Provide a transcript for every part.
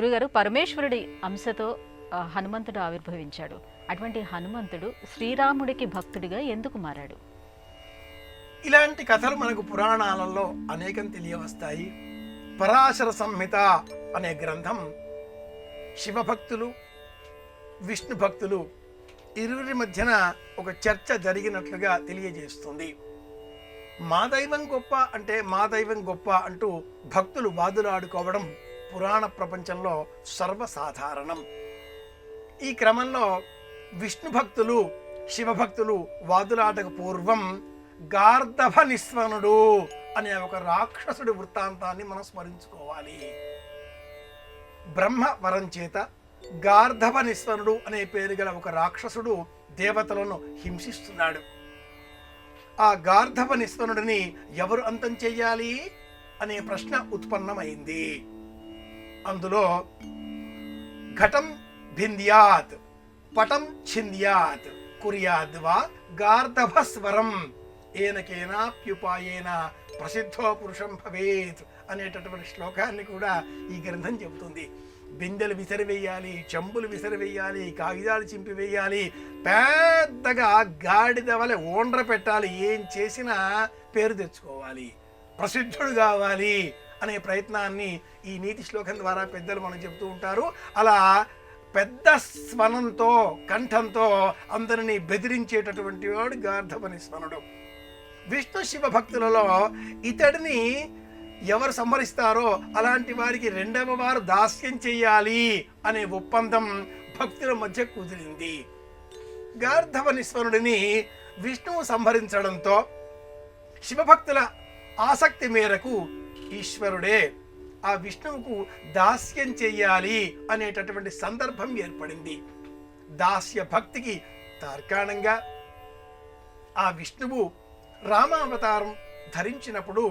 గురుగారు, పరమేశ్వరుడి అంశతో హనుమంతుడు ఆవిర్భవించాడు. అటువంటి హనుమంతుడు శ్రీరాముడికి భక్తుడిగా ఎందుకు మారాడు? ఇలాంటి కథలు మనకు పురాణాలలో అనేకం తెలియవస్తాయి. పరాశర సంహిత అనే గ్రంథం శివభక్తులు విష్ణు భక్తులు ఇరువురి మధ్యన ఒక చర్చ జరిగినట్లుగా తెలియజేస్తుంది. మా దైవం గొప్ప అంటే మా దైవం గొప్ప అంటూ భక్తులు వాదులాడుకోవడం పురాణ ప్రపంచంలో సర్వసాధారణం. ఈ క్రమంలో విష్ణు భక్తులు శివభక్తులు వాదులాటకు పూర్వం గార్ధభ నిస్వనుడు అనే ఒక రాక్షసుడి వృత్తాంతాన్ని మనం స్మరించుకోవాలి. బ్రహ్మ వరం చేత గార్ధభ నిస్వనుడు అనే పేరు గల ఒక రాక్షసుడు దేవతలను హింసిస్తున్నాడు. ఆ గార్ధభ నిస్వనుడిని ఎవరు అంతం చెయ్యాలి అనే ప్రశ్న ఉత్పన్నమైంది. అందులో ఘటం భింద్యాత్ పటం ఛింద్యాత్ కుర్యాద్ వా గార్ధభస్వరం ఏనకేనాప్యుపాయేన ప్రసిద్ధో పురుషం భవేత్ అనేటటువంటి శ్లోకాన్ని కూడా ఈ గ్రంథం చెబుతుంది. బిందెలు విసిరివేయాలి, చెంబులు విసిరివేయాలి, కాగితాలు చింపివేయాలి, పెద్దగా గాడిద వలె ఓండ్ర పెట్టాలి, ఏం చేసినా పేరు తెచ్చుకోవాలి, ప్రసిద్ధుడు కావాలి అనే ప్రయత్నాన్ని ఈ నీతి శ్లోకం ద్వారా పెద్దలు మనం చెబుతూ ఉంటారు. అలా పెద్ద స్వనంతో కంఠంతో అందరినీ బెదిరించేటటువంటి వాడు గార్ధపని స్వనుడు. విష్ణు శివ భక్తులలో ఇతడిని ఎవరు సంహరిస్తారో అలాంటి వారికి రెండవ వారు దాస్యం చెయ్యాలి అనే ఒప్పందం భక్తుల మధ్య కుదిరింది. గార్ధవనిస్వరుడిని విష్ణువు సంహరించడంతో శివభక్తుల ఆసక్తి మేరకు ఈశ్వరుడే ఆ విష్ణువుకు దాస్యం చెయ్యాలి అనేటటువంటి సందర్భం ఏర్పడింది. దాస్య భక్తికి తార్కాణంగా ఆ విష్ణువు రామావతారం ధరించినప్పుడు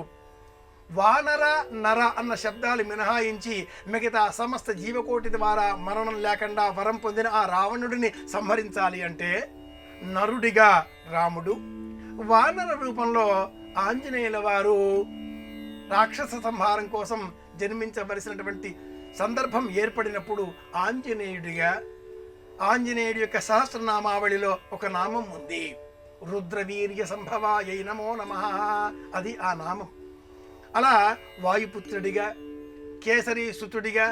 వానర నర అన్న శబ్దాలు మినహాయించి మిగతా సమస్త జీవకోటి ద్వారా మరణం లేకుండా వరం పొందిన ఆ రావణుడిని సంహరించాలి అంటే నరుడిగా రాముడు, వానర రూపంలో ఆంజనేయుల వారు రాక్షస సంహారం కోసం జన్మించవలసినటువంటి సందర్భం ఏర్పడినప్పుడు ఆంజనేయుడిగా ఆంజనేయుడి యొక్క సహస్రనామావళిలో ఒక నామం ఉంది. రుద్రవీర్య సంభవాయ నమో నమః, అది ఆ నామం. అలా వాయుపుత్రుడిగా, కేసరి సుతుడిగా,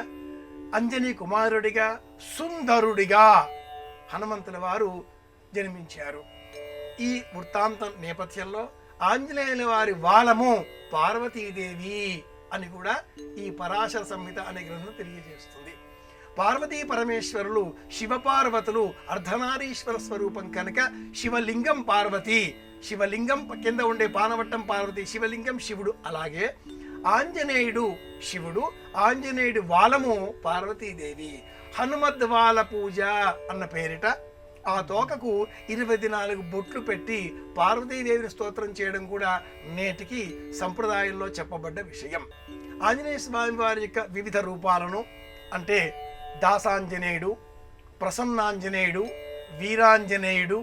అంజనీ కుమారుడిగా, సుందరుడిగా హనుమంతుల వారు జన్మించారు. ఈ వృత్తాంతం నేపథ్యంలో ఆంజనేయుల వారి వాలము పార్వతీదేవి అని కూడా ఈ పరాశర సంహిత అనే గ్రంథం తెలియజేస్తుంది. పార్వతీ పరమేశ్వరులు శివపార్వతులు అర్ధనారీశ్వర స్వరూపం కనుక శివలింగం పార్వతి, శివలింగం కింద ఉండే పానవట్టం పార్వతి, శివలింగం శివుడు. అలాగే ఆంజనేయుడు శివుడు, ఆంజనేయుడు వాలము పార్వతీదేవి. హనుమద్వాల పూజ అన్న పేరిట ఆ తోకకు 24 బొట్లు పెట్టి పార్వతీదేవిని స్తోత్రం చేయడం కూడా నేటికి సంప్రదాయంలో చెప్పబడ్డ విషయం. ఆంజనేయ స్వామి వారి యొక్క వివిధ రూపాలను అంటే దాసాంజనేయుడు, ప్రసన్నాంజనేయుడు, వీరాంజనేయుడు,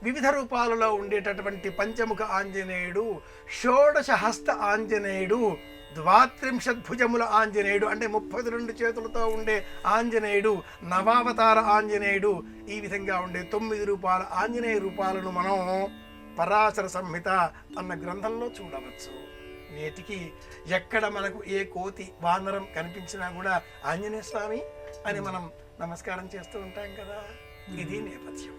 వివిధ రూపాలలో ఉండేటటువంటి పంచముఖ ఆంజనేయుడు, షోడశ హస్త ఆంజనేయుడు, ద్వాత్రింశద్భుజముల ఆంజనేయుడు అంటే 32 చేతులతో ఉండే ఆంజనేయుడు, నవావతార ఆంజనేయుడు, ఈ విధంగా ఉండే 9 రూపాల ఆంజనేయ రూపాలను మనం పరాశర సంహిత అన్న గ్రంథంలో చూడవచ్చు. నేటికి ఎక్కడ మనకు ఏ కోతి వానరం కనిపించినా కూడా ఆంజనేయ స్వామి అని మనం నమస్కారం చేస్తూ ఉంటాం కదా. ఇది నేపథ్యం.